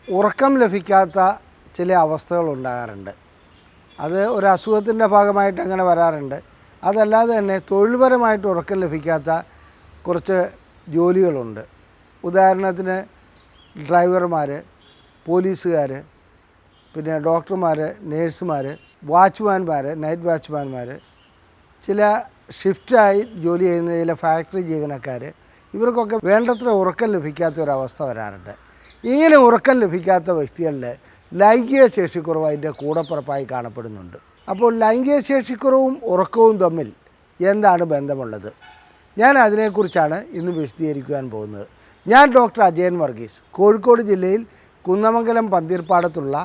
ഉറക്കം ലഭിക്കാത്ത ചില അവസ്ഥകൾ ഉണ്ടാകാറുണ്ട്. അത് ഒരു അസുഖത്തിൻ്റെ ഭാഗമായിട്ട് അങ്ങനെ വരാറുണ്ട്. അതല്ലാതെ തന്നെ തൊഴിൽപരമായിട്ട് ഉറക്കം ലഭിക്കാത്ത കുറച്ച് ജോലികളുണ്ട്. ഉദാഹരണത്തിന് ഡ്രൈവർമാർ, പോലീസുകാർ, പിന്നെ ഡോക്ടർമാർ, നേഴ്സുമാർ, വാച്ച്മാൻമാർ, നൈറ്റ് വാച്ച്മാൻമാർ, ചില ഷിഫ്റ്റായി ജോലി ചെയ്യുന്ന ചില ഫാക്ടറി ജീവനക്കാർ, ഇവർക്കൊക്കെ വേണ്ടത്ര ഉറക്കം ലഭിക്കാത്ത ഒരവസ്ഥ വരാറുണ്ട്. ഇങ്ങനെ ഉറക്കം ലഭിക്കാത്ത വ്യക്തികളിൽ ലൈംഗിക ശേഷിക്കുറവ് അതിൻ്റെ കൂടപ്പിറപ്പായി കാണപ്പെടുന്നുണ്ട്. അപ്പോൾ ലൈംഗിക ശേഷിക്കുറവും ഉറക്കവും തമ്മിൽ എന്താണ് ബന്ധമുള്ളത്? ഞാൻ അതിനെക്കുറിച്ചാണ് ഇന്ന് വിശദീകരിക്കുവാൻ പോകുന്നത്. ഞാൻ ഡോക്ടർ അജയൻ വർഗീസ്, കോഴിക്കോട് ജില്ലയിൽ കുന്നമംഗലം പന്തീർപ്പാടത്തുള്ള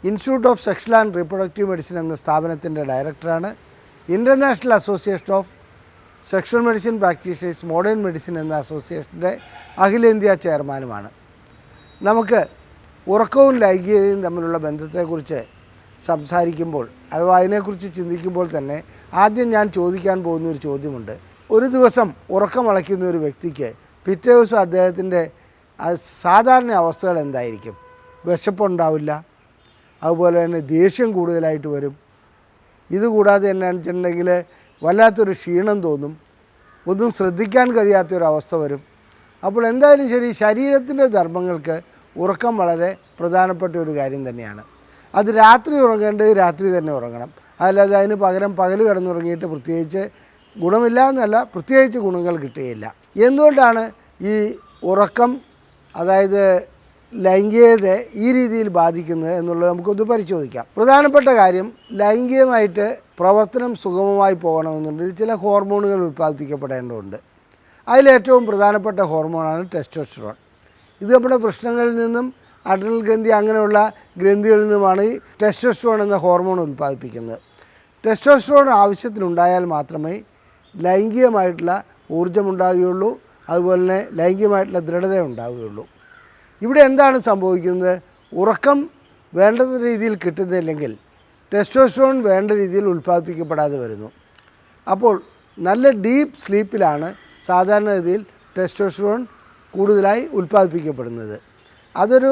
institute of sexual and reproductive medicine എന്ന സ്ഥാപനത്തിൻ്റെ ഡയറക്ടറാണ്. International association of sexual medicine practitioners modern medicine എന്ന അസോസിയേഷൻ്റെ അഖിലേന്ത്യാ ചെയർമാനുമാണ്. നമുക്ക് ഉറക്കവും ലൈംഗികതയും തമ്മിലുള്ള ബന്ധത്തെക്കുറിച്ച് സംസാരിക്കുമ്പോൾ അഥവാ അതിനെക്കുറിച്ച് ചിന്തിക്കുമ്പോൾ തന്നെ ആദ്യം ഞാൻ ചോദിക്കാൻ പോകുന്നൊരു ചോദ്യമുണ്ട്. ഒരു ദിവസം ഉറക്കമളയ്ക്കുന്ന ഒരു വ്യക്തിക്ക് പിറ്റേ ദിവസം അദ്ദേഹത്തിൻ്റെ സാധാരണ അവസ്ഥകൾ എന്തായിരിക്കും? വിശപ്പുണ്ടാവില്ല, അതുപോലെ തന്നെ ദേഷ്യം കൂടുതലായിട്ട് വരും. ഇതുകൂടാതെ എന്നാന്ന് വെച്ചിട്ടുണ്ടെങ്കിൽ വല്ലാത്തൊരു ക്ഷീണം തോന്നും, ഒന്നും ശ്രദ്ധിക്കാൻ കഴിയാത്തൊരവസ്ഥ വരും. അപ്പോൾ എന്തായാലും ശരി, ശരീരത്തിൻ്റെ ധർമ്മങ്ങൾക്ക് ഉറക്കം വളരെ പ്രധാനപ്പെട്ട ഒരു കാര്യം തന്നെയാണ്. അത് രാത്രി ഉറങ്ങേണ്ടത് രാത്രി തന്നെ ഉറങ്ങണം. അല്ലാതെ അതിന് പകരം പകൽ കിടന്നുറങ്ങിയിട്ട് പ്രത്യേകിച്ച് ഗുണമില്ല എന്നല്ല, പ്രത്യേകിച്ച് ഗുണങ്ങൾ കിട്ടുകയില്ല. എന്തുകൊണ്ടാണ് ഈ ഉറക്കം, അതായത് ലൈംഗികതയെ ഈ രീതിയിൽ ബാധിക്കുന്നത് എന്നുള്ളത് നമുക്കൊന്ന് പരിശോധിക്കാം. പ്രധാനപ്പെട്ട കാര്യം, ലൈംഗികമായിട്ട് പ്രവർത്തനം സുഗമമായി പോകണമെന്നുണ്ടെങ്കിൽ ചില ഹോർമോണുകൾ ഉൽപ്പാദിപ്പിക്കപ്പെടേണ്ടതുണ്ട്. അതിലേറ്റവും പ്രധാനപ്പെട്ട ഹോർമോണാണ് ടെസ്റ്റോസ്റ്ററോൺ. ഇത് നമ്മുടെ പ്രശ്നങ്ങളിൽ നിന്നും അഡ്രിനൽ ഗ്രന്ഥി അങ്ങനെയുള്ള ഗ്രന്ഥികളിൽ നിന്നുമാണ് ഈ ടെസ്റ്റോസ്റ്ററോൺ എന്ന ഹോർമോൺ ഉൽപ്പാദിപ്പിക്കുന്നത്. ടെസ്റ്റോസ്റ്ററോൺ ആവശ്യത്തിനുണ്ടായാൽ മാത്രമേ ലൈംഗികമായിട്ടുള്ള ഊർജ്ജമുണ്ടാകുകയുള്ളൂ, അതുപോലെ തന്നെ ലൈംഗികമായിട്ടുള്ള ദൃഢത ഉണ്ടാവുകയുള്ളൂ. ഇവിടെ എന്താണ് സംഭവിക്കുന്നത്? ഉറക്കം വേണ്ട രീതിയിൽ കിട്ടുന്നില്ലെങ്കിൽ ടെസ്റ്റോസ്റ്ററോൺ വേണ്ട രീതിയിൽ ഉൽപ്പാദിപ്പിക്കപ്പെടാതെ വരുന്നു. അപ്പോൾ നല്ല ഡീപ്പ് സ്ലീപ്പിലാണ് സാധാരണഗതിയിൽ ടെസ്റ്റോസ്റ്ററോൺ കൂടുതലായി ഉൽപ്പാദിപ്പിക്കപ്പെടുന്നത്. അതൊരു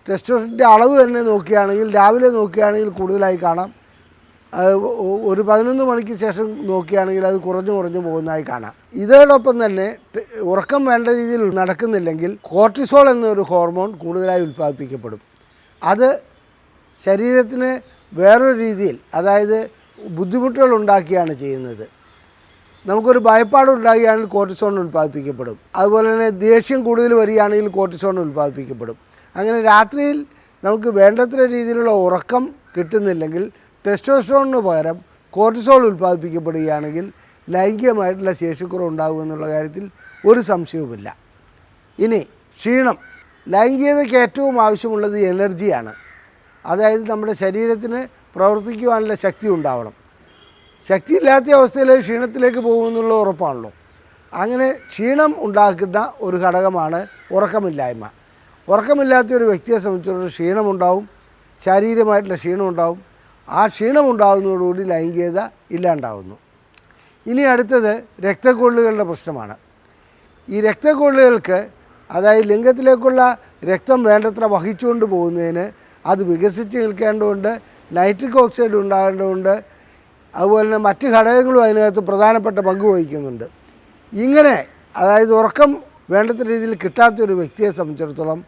ടെസ്റ്റോസ്റ്ററോണിൻ്റെ അളവ് തന്നെ നോക്കുകയാണെങ്കിൽ രാവിലെ നോക്കുകയാണെങ്കിൽ കൂടുതലായി കാണാം. ഒരു 11 മണിക്ക് ശേഷം നോക്കുകയാണെങ്കിൽ അത് കുറഞ്ഞു പോകുന്നതായി കാണാം. ഇതോടൊപ്പം തന്നെ ഉറക്കം വേണ്ട രീതിയിൽ നടക്കുന്നില്ലെങ്കിൽ കോർട്ടിസോൾ എന്നൊരു ഹോർമോൺ കൂടുതലായി ഉൽപ്പാദിപ്പിക്കപ്പെടും. അത് ശരീരത്തിന് വേറൊരു രീതിയിൽ, അതായത് ബുദ്ധിമുട്ടുകൾ ഉണ്ടാക്കിയാണ് ചെയ്യുന്നത്. നമുക്കൊരു ഭയപ്പാട് ഉണ്ടാകുകയാണെങ്കിൽ കോർട്ടിസോൺ ഉൽപ്പാദിപ്പിക്കപ്പെടും. അതുപോലെ തന്നെ ദേഷ്യം കൂടുതൽ വരികയാണെങ്കിൽ കോർട്ടിസോൺ ഉൽപ്പാദിപ്പിക്കപ്പെടും. അങ്ങനെ രാത്രിയിൽ നമുക്ക് വേണ്ടത്ര രീതിയിലുള്ള ഉറക്കം കിട്ടുന്നില്ലെങ്കിൽ ടെസ്റ്റോസ്റ്ററോണിന് പകരം കോർട്ടിസോൾ ഉൽപ്പാദിപ്പിക്കപ്പെടുകയാണെങ്കിൽ ലൈംഗികമായിട്ടുള്ള ശേഷിക്കുറവ് ഉണ്ടാകുമെന്നുള്ള കാര്യത്തിൽ ഒരു സംശയവുമില്ല. ഇനി ക്ഷീണം. ലൈംഗികതയ്ക്ക് ഏറ്റവും ആവശ്യമുള്ളത് എനർജിയാണ്. അതായത് നമ്മുടെ ശരീരത്തിന് പ്രവർത്തിക്കുവാനുള്ള ശക്തി ഉണ്ടാവണം. ശക്തിയില്ലാത്ത അവസ്ഥയിൽ ക്ഷീണത്തിലേക്ക് പോകുമെന്നുള്ള ഉറപ്പാണല്ലോ. അങ്ങനെ ക്ഷീണം ഉണ്ടാക്കുന്ന ഒരു ഘടകമാണ് ഉറക്കമില്ലായ്മ. ഉറക്കമില്ലാത്ത ഒരു വ്യക്തിയെ സംബന്ധിച്ചിടത്തോളം ക്ഷീണമുണ്ടാവും, ശാരീരികമായിട്ടുള്ള ക്ഷീണമുണ്ടാവും. ആ ക്ഷീണമുണ്ടാകുന്നതോടുകൂടി ലൈംഗികത ഇല്ലാണ്ടാവുന്നു. ഇനി അടുത്തത് രക്തക്കൊള്ളുകളുടെ പ്രശ്നമാണ്. ഈ രക്തക്കൊള്ളുകൾക്ക്, അതായത് ലിംഗത്തിലേക്കുള്ള രക്തം വേണ്ടത്ര വഹിച്ചുകൊണ്ട് പോകുന്നതിന് അത് വികസിച്ച് നിൽക്കേണ്ടതുണ്ട്, നൈട്രിക് ഓക്സൈഡ് ഉണ്ടാകേണ്ടതുണ്ട്, അതുപോലെ തന്നെ മറ്റ് ഘടകങ്ങളും അതിനകത്ത് പ്രധാനപ്പെട്ട പങ്ക് വഹിക്കുന്നുണ്ട്. ഇങ്ങനെ, അതായത് ഉറക്കം വേണ്ടത്ര രീതിയിൽ കിട്ടാത്തൊരു വ്യക്തിയെ സംബന്ധിച്ചിടത്തോളം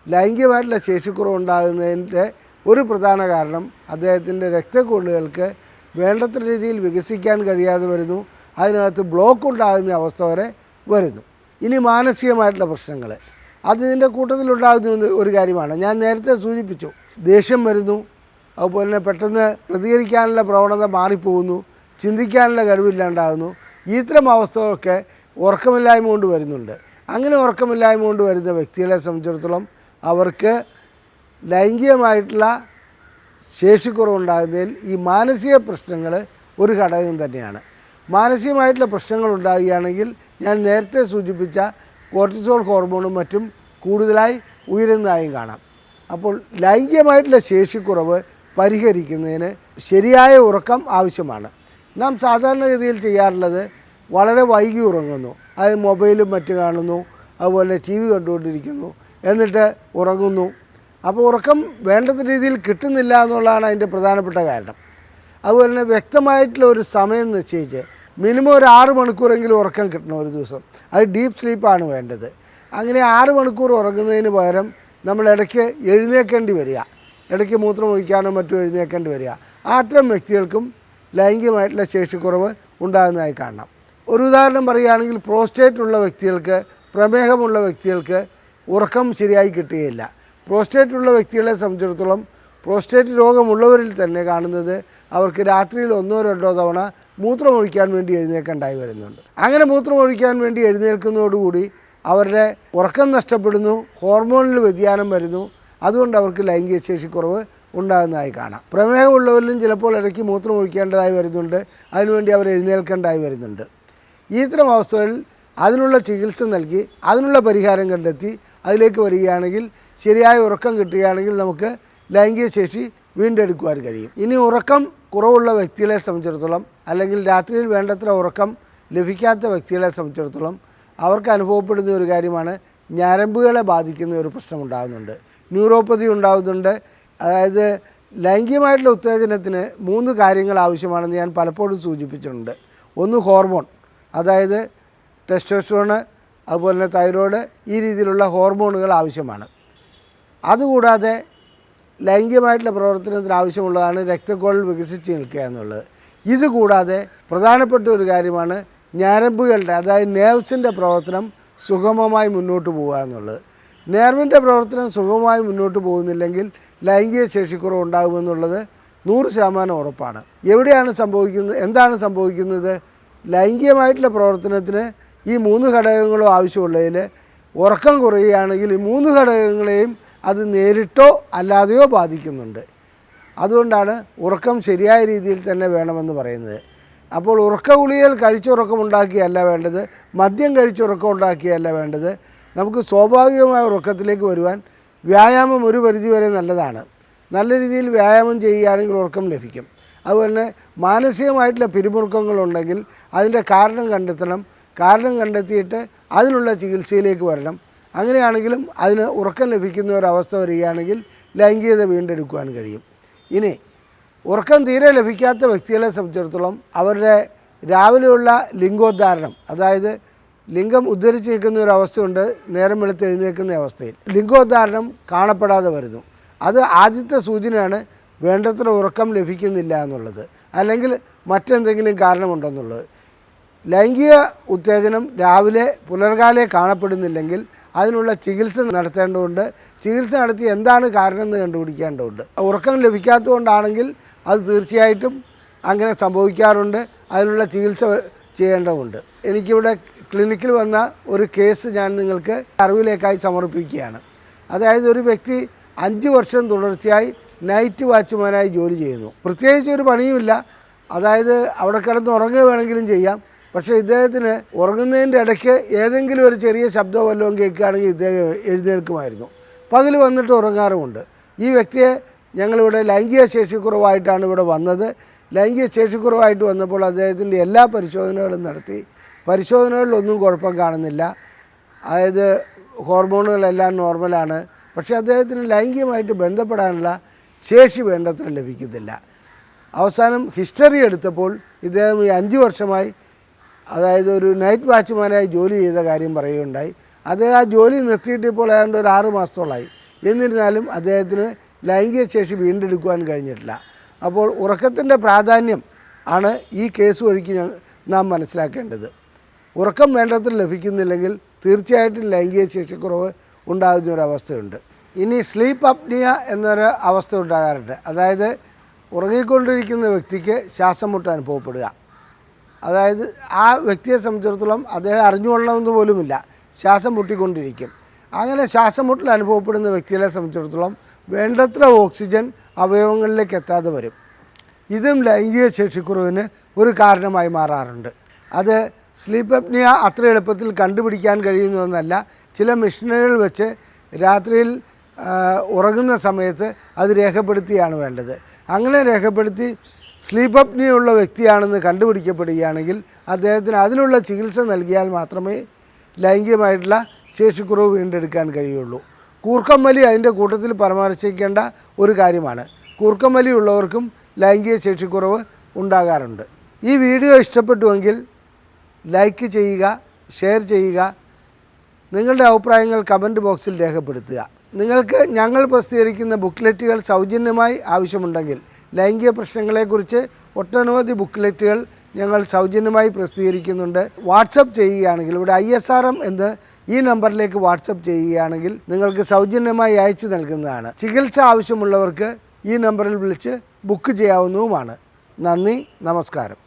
ലൈംഗികമായിട്ടുള്ള ശേഷിക്കുറവ് ഉണ്ടാകുന്നതിൻ്റെ ഒരു പ്രധാന കാരണം അദ്ദേഹത്തിൻ്റെ രക്തക്കൊള്ളുകൾക്ക് വേണ്ടത്ര രീതിയിൽ വികസിക്കാൻ കഴിയാതെ വരുന്നു. അതിനകത്ത് ബ്ലോക്ക് ഉണ്ടാകുന്ന അവസ്ഥ വരെ വരുന്നു. ഇനി മാനസികമായിട്ടുള്ള പ്രശ്നങ്ങൾ, അതിൻ്റെ കൂട്ടത്തിലുണ്ടാകുന്ന ഒരു കാര്യമാണ്. ഞാൻ നേരത്തെ സൂചിപ്പിച്ചു, ദേഷ്യം വരുന്നു, അതുപോലെ തന്നെ പെട്ടെന്ന് പ്രതികരിക്കാനുള്ള പ്രവണത മാറിപ്പോകുന്നു, ചിന്തിക്കാനുള്ള കഴിവില്ലാണ്ടാകുന്നു. ഇത്തരം അവസ്ഥകളൊക്കെ ഉറക്കമില്ലായ്മ കൊണ്ട് വരുന്നുണ്ട്. അങ്ങനെ ഉറക്കമില്ലായ്മ കൊണ്ട് വരുന്ന വ്യക്തികളെ സംബന്ധിച്ചിടത്തോളം അവർക്ക് ലൈംഗികമായിട്ടുള്ള ശേഷിക്കുറവുണ്ടാകുന്നതിൽ ഈ മാനസിക പ്രശ്നങ്ങൾ ഒരു ഘടകം തന്നെയാണ്. മാനസികമായിട്ടുള്ള പ്രശ്നങ്ങൾ ഉണ്ടാകുകയാണെങ്കിൽ ഞാൻ നേരത്തെ സൂചിപ്പിച്ച കോർട്ടിസോൾ ഹോർമോണും മറ്റും കൂടുതലായി ഉയരുന്നതായും കാണാം. അപ്പോൾ ലൈംഗികമായിട്ടുള്ള ശേഷിക്കുറവ് പരിഹരിക്കുന്നതിന് ശരിയായ ഉറക്കം ആവശ്യമാണ്. നാം സാധാരണഗതിയിൽ ചെയ്യാറുള്ളത് വളരെ വൈകി ഉറങ്ങുന്നു, അത് മൊബൈലും മറ്റും കാണുന്നു, അതുപോലെ TV കണ്ടുകൊണ്ടിരിക്കുന്നു, എന്നിട്ട് ഉറങ്ങുന്നു. അപ്പോൾ ഉറക്കം വേണ്ടത്ര രീതിയിൽ കിട്ടുന്നില്ല എന്നുള്ളതാണ് അതിൻ്റെ പ്രധാനപ്പെട്ട കാരണം. അതുപോലെ തന്നെ വ്യക്തമായിട്ടുള്ള ഒരു സമയം നിശ്ചയിച്ച് മിനിമം ഒരു 6 മണിക്കൂറെങ്കിലും ഉറക്കം കിട്ടണം ഒരു ദിവസം. അത് ഡീപ്പ് സ്ലീപ്പാണ് വേണ്ടത്. അങ്ങനെ 6 മണിക്കൂർ ഉറങ്ങുന്നതിന് പകരം നമ്മൾ ഇടയ്ക്ക് എഴുന്നേൽക്കേണ്ടി വരിക, ഇടയ്ക്ക് മൂത്രം ഒഴിക്കാനോ മറ്റും എഴുന്നേൽക്കേണ്ടി വരിക, അത്തരം വ്യക്തികൾക്കും ലൈംഗികമായിട്ടുള്ള ശേഷിക്കുറവ് ഉണ്ടാകുന്നതായി കാണണം. ഒരു ഉദാഹരണം പറയുകയാണെങ്കിൽ പ്രോസ്റ്റേറ്റ് ഉള്ള വ്യക്തികൾക്ക്, പ്രമേഹമുള്ള വ്യക്തികൾക്ക് ഉറക്കം ശരിയായി കിട്ടുകയില്ല. പ്രോസ്റ്റേറ്റ് ഉള്ള വ്യക്തികളെ സംബന്ധിച്ചിടത്തോളം പ്രോസ്റ്റേറ്റ് രോഗമുള്ളവരിൽ തന്നെ കാണുന്നത് അവർക്ക് രാത്രിയിൽ 1-2 തവണ മൂത്രമൊഴിക്കാൻ വേണ്ടി എഴുന്നേൽക്കേണ്ടായി വരുന്നുണ്ട്. അങ്ങനെ മൂത്രമൊഴിക്കാൻ വേണ്ടി എഴുന്നേൽക്കുന്നതോടുകൂടി അവരുടെ ഉറക്കം നഷ്ടപ്പെടുന്നു, ഹോർമോണിൽ വ്യതിയാനം വരുന്നു, അതുകൊണ്ട് അവർക്ക് ലൈംഗിക ശേഷിക്കുറവ് ഉണ്ടാകുന്നതായി കാണാം. പ്രമേഹമുള്ളവരിലും ചിലപ്പോൾ ഇടയ്ക്ക് മൂത്രം ഒഴിക്കേണ്ടതായി വരുന്നുണ്ട്, അതിനുവേണ്ടി അവർ എഴുന്നേൽക്കേണ്ടതായി വരുന്നുണ്ട്. ഇത്തരം അവസ്ഥകളിൽ അതിനുള്ള ചികിത്സ നൽകി അതിനുള്ള പരിഹാരം കണ്ടെത്തി അതിലേക്ക് വരികയാണെങ്കിൽ, ശരിയായ ഉറക്കം കിട്ടുകയാണെങ്കിൽ നമുക്ക് ലൈംഗിക ശേഷി വീണ്ടെടുക്കുവാൻ കഴിയും. ഇനി ഉറക്കം കുറവുള്ള വ്യക്തികളെ സംബന്ധിച്ചിടത്തോളം, അല്ലെങ്കിൽ രാത്രിയിൽ വേണ്ടത്ര ഉറക്കം ലഭിക്കാത്ത വ്യക്തികളെ സംബന്ധിച്ചിടത്തോളം അവർക്ക് അനുഭവപ്പെടുന്ന ഒരു കാര്യമാണ് ഞരമ്പുകളെ ബാധിക്കുന്ന ഒരു പ്രശ്നം ഉണ്ടാകുന്നുണ്ട്, ന്യൂറോപ്പതി ഉണ്ടാകുന്നുണ്ട്. അതായത് ലൈംഗികമായിട്ടുള്ള ഉത്തേജനത്തിന് 3 കാര്യങ്ങൾ ആവശ്യമാണെന്ന് ഞാൻ പലപ്പോഴും സൂചിപ്പിച്ചിട്ടുണ്ട്. ഒന്ന് ഹോർമോൺ, അതായത് ടെസ്റ്റോസ്റ്ററോൺ, അതുപോലെ തന്നെ തൈറോയ്ഡ്, ഈ രീതിയിലുള്ള ഹോർമോണുകൾ ആവശ്യമാണ്. അതുകൂടാതെ ലൈംഗികമായിട്ടുള്ള പ്രവർത്തനത്തിന് ആവശ്യമുള്ളതാണ് രക്തക്കുഴൽ വികസിച്ച് നിൽക്കുക എന്നുള്ളത്. ഇതുകൂടാതെ പ്രധാനപ്പെട്ട ഒരു കാര്യമാണ് ഞരമ്പുകളുടെ, അതായത് നേർവ്സിൻ്റെ പ്രവർത്തനം സുഗമമായി മുന്നോട്ട് പോകുക എന്നുള്ളത്. നേർവിൻ്റെ പ്രവർത്തനം സുഗമമായി മുന്നോട്ട് പോകുന്നില്ലെങ്കിൽ ലൈംഗിക ശേഷിക്കുറവ് ഉണ്ടാകുമെന്നുള്ളത് 100% ഉറപ്പാണ്. എവിടെയാണ് സംഭവിക്കുന്നത്, എന്താണ് സംഭവിക്കുന്നത്? ലൈംഗികമായിട്ടുള്ള പ്രവർത്തനത്തിന് ഈ 3 ഘടകങ്ങളും ആവശ്യമുള്ളതിൽ ഉറക്കം കുറയുകയാണെങ്കിൽ ഈ 3 ഘടകങ്ങളെയും അത് നേരിട്ടോ അല്ലാതെയോ ബാധിക്കുന്നുണ്ട്. അതുകൊണ്ടാണ് ഉറക്കം ശരിയായ രീതിയിൽ തന്നെ വേണമെന്ന് പറയുന്നത്. അപ്പോൾ ഉറക്ക ഗുളികകൾ കഴിച്ചുറക്കമുണ്ടാക്കിയല്ല വേണ്ടത്, മദ്യം കഴിച്ചുറക്കമുണ്ടാക്കിയല്ല വേണ്ടത്. നമുക്ക് സ്വാഭാവികമായ ഉറക്കത്തിലേക്ക് വരുവാൻ വ്യായാമം ഒരു പരിധിവരെ നല്ലതാണ്. നല്ല രീതിയിൽ വ്യായാമം ചെയ്യുകയാണെങ്കിൽ ഉറക്കം ലഭിക്കും. അതുപോലെ തന്നെ മാനസികമായിട്ടുള്ള പിരിമുറുക്കങ്ങളുണ്ടെങ്കിൽ അതിൻ്റെ കാരണം കണ്ടെത്തണം. കാരണം കണ്ടെത്തിയിട്ട് അതിനുള്ള ചികിത്സയിലേക്ക് വരണം. അങ്ങനെയാണെങ്കിലും അതിന് ഉറക്കം ലഭിക്കുന്ന ഒരവസ്ഥ വരികയാണെങ്കിൽ ലൈംഗികത വീണ്ടെടുക്കുവാൻ കഴിയും. ഇനി ഉറക്കം തീരെ ലഭിക്കാത്ത വ്യക്തികളെ സംബന്ധിച്ചിടത്തോളം അവരുടെ രാവിലെയുള്ള ലിംഗോദ്ധാരണം, അതായത് ലിംഗം ഉദ്ധരിച്ച് നിൽക്കുന്ന ഒരു അവസ്ഥയുണ്ട്, നേരം വെളുത്ത് എഴുന്നേൽക്കുന്ന അവസ്ഥയിൽ ലിംഗോദ്ധാരണം കാണപ്പെടാതെ വരുന്നു. അത് ആദ്യത്തെ സൂചനയാണ് വേണ്ടത്ര ഉറക്കം ലഭിക്കുന്നില്ല എന്നുള്ളത്, അല്ലെങ്കിൽ മറ്റെന്തെങ്കിലും കാരണമുണ്ടെന്നുള്ളത്. ലൈംഗിക ഉത്തേജനം രാവിലെ പുലർകാലെ കാണപ്പെടുന്നില്ലെങ്കിൽ അതിനുള്ള ചികിത്സ നടത്തേണ്ടതുണ്ട്. ചികിത്സ നടത്തി എന്താണ് കാരണം എന്ന് കണ്ടുപിടിക്കേണ്ടതുണ്ട്. ഉറക്കം ലഭിക്കാത്തതുകൊണ്ടാണെങ്കിൽ അത് തീർച്ചയായിട്ടും അങ്ങനെ സംഭവിക്കാറുണ്ട്, അതിനുള്ള ചികിത്സ ചെയ്യേണ്ടതുണ്ട്. എനിക്കിവിടെ ക്ലിനിക്കിൽ വന്ന ഒരു കേസ് ഞാൻ നിങ്ങൾക്ക് അറിവിലേക്കായി സമർപ്പിക്കുകയാണ്. അതായത് ഒരു വ്യക്തി 5 വർഷം തുടർച്ചയായി നൈറ്റ് വാച്ച്മാനായി ജോലി ചെയ്യുന്നു. പ്രത്യേകിച്ച് ഒരു പണിയുമില്ല, അതായത് അവിടെ കിടന്ന് ഉറങ്ങുക വേണമെങ്കിലും ചെയ്യാം. പക്ഷേ ഇദ്ദേഹത്തിന് ഉറങ്ങുന്നതിൻ്റെ ഇടയ്ക്ക് ഏതെങ്കിലും ഒരു ചെറിയ ശബ്ദമോ വല്ലതും കേൾക്കുകയാണെങ്കിൽ ഇദ്ദേഹം എഴുന്നേൽക്കുമായിരുന്നു. പകൽ വന്നിട്ട് ഉറങ്ങാറുമുണ്ട്. ഈ വ്യക്തിയെ ഞങ്ങളിവിടെ ലൈംഗിക ശേഷിക്കുറവായിട്ടാണ് ഇവിടെ വന്നത്. ലൈംഗിക ശേഷിക്കുറവായിട്ട് വന്നപ്പോൾ അദ്ദേഹത്തിൻ്റെ എല്ലാ പരിശോധനകളും നടത്തി. പരിശോധനകളിലൊന്നും കുഴപ്പം കാണുന്നില്ല. അതായത് ഹോർമോണുകളെല്ലാം നോർമലാണ്. പക്ഷേ അദ്ദേഹത്തിന് ലൈംഗികമായിട്ട് ബന്ധപ്പെടാനുള്ള ശേഷി വേണ്ടത്ര ലഭിക്കുന്നില്ല. അവസാനം ഹിസ്റ്ററി എടുത്തപ്പോൾ ഇദ്ദേഹം ഈ 5 വർഷമായി, അതായത് ഒരു നൈറ്റ് വാച്ച്മാനായി ജോലി ചെയ്ത കാര്യം പറയുകയുണ്ടായി. അദ്ദേഹം ആ ജോലി നിർത്തിയിട്ട് ഇപ്പോൾ ഏതാണ്ട് ഒരു 6 മാസത്തോളമായി. എന്നിരുന്നാലും അദ്ദേഹത്തിന് ലൈംഗിക ശേഷി വീണ്ടെടുക്കുവാൻ കഴിഞ്ഞിട്ടില്ല. അപ്പോൾ ഉറക്കത്തിൻ്റെ പ്രാധാന്യം ആണ് ഈ കേസ് വഴിക്ക് നാം മനസ്സിലാക്കേണ്ടത്. ഉറക്കം വേണ്ടത്ര ലഭിക്കുന്നില്ലെങ്കിൽ തീർച്ചയായിട്ടും ലൈംഗിക ശേഷിക്കുറവ് ഉണ്ടാകുന്ന ഒരവസ്ഥയുണ്ട്. ഇനി സ്ലീപ്പ് അപ്നിയ എന്നൊരു അവസ്ഥ ഉണ്ടാകാറുണ്ട്. അതായത് ഉറങ്ങിക്കൊണ്ടിരിക്കുന്ന വ്യക്തിക്ക് ശ്വാസം മുട്ട് അനുഭവപ്പെടുക. അതായത് ആ വ്യക്തിയെ സംബന്ധിച്ചിടത്തോളം അദ്ദേഹം അറിഞ്ഞുകൊള്ളണമെന്ന് പോലുമില്ല, ശ്വാസം മുട്ടിക്കൊണ്ടിരിക്കും. അങ്ങനെ ശ്വാസം മുട്ടൽ അനുഭവപ്പെടുന്ന വ്യക്തികളെ സംബന്ധിച്ചിടത്തോളം വേണ്ടത്ര ഓക്സിജൻ അവയവങ്ങളിലേക്ക് എത്താതെ വരും. ഇതും ലൈംഗിക ശേഷിക്കുറവിന് ഒരു കാരണമായി മാറാറുണ്ട്. അത് സ്ലീപ്പ് അപ്നിയ അത്ര എളുപ്പത്തിൽ കണ്ടുപിടിക്കാൻ കഴിയുന്നതെന്നല്ല. ചില മെഷീനുകൾ വെച്ച് രാത്രിയിൽ ഉറങ്ങുന്ന സമയത്ത് അത് രേഖപ്പെടുത്തിയാണ് വേണ്ടത്. അങ്ങനെ രേഖപ്പെടുത്തി സ്ലീപ്പ് അപ്നിയ ഉള്ള വ്യക്തിയാണെന്ന് കണ്ടുപിടിക്കപ്പെടുകയാണെങ്കിൽ അദ്ദേഹത്തിന് അതിനുള്ള ചികിത്സ നൽകിയാൽ മാത്രമേ ലൈംഗികമായിട്ടുള്ള ശേഷിക്കുറവ് വീണ്ടെടുക്കാൻ കഴിയുള്ളൂ. കൂർക്കം വലി അതിൻ്റെ കൂട്ടത്തിൽ പരാമർശിക്കേണ്ട ഒരു കാര്യമാണ്. കൂർക്കം വലി ഉള്ളവർക്കും ലൈംഗിക ശേഷിക്കുറവ് ഉണ്ടാകാറുണ്ട്. ഈ വീഡിയോ ഇഷ്ടപ്പെട്ടുവെങ്കിൽ ലൈക്ക് ചെയ്യുക, ഷെയർ ചെയ്യുക, നിങ്ങളുടെ അഭിപ്രായങ്ങൾ കമൻറ്റ് ബോക്സിൽ രേഖപ്പെടുത്തുക. നിങ്ങൾക്ക് ഞങ്ങൾ പ്രസിദ്ധീകരിക്കുന്ന ബുക്ക്ലെറ്റുകൾ സൗജന്യമായി ആവശ്യമുണ്ടെങ്കിൽ ലൈംഗിക പ്രശ്നങ്ങളെക്കുറിച്ച് ഒട്ടനവധി ബുക്ക്ലെറ്റുകൾ ഞങ്ങൾ സൗജന്യമായി പ്രസിദ്ധീകരിക്കുന്നുണ്ട്. വാട്സപ്പ് ചെയ്യുകയാണെങ്കിൽ ഇവിടെ ISRM എന്ന് ഈ നമ്പറിലേക്ക് വാട്സപ്പ് ചെയ്യുകയാണെങ്കിൽ നിങ്ങൾക്ക് സൗജന്യമായി അയച്ചു നൽകുന്നതാണ്. ചികിത്സ ആവശ്യമുള്ളവർക്ക് ഈ നമ്പറിൽ വിളിച്ച് ബുക്ക് ചെയ്യാവുന്നതുമാണ്. നന്ദി, നമസ്കാരം.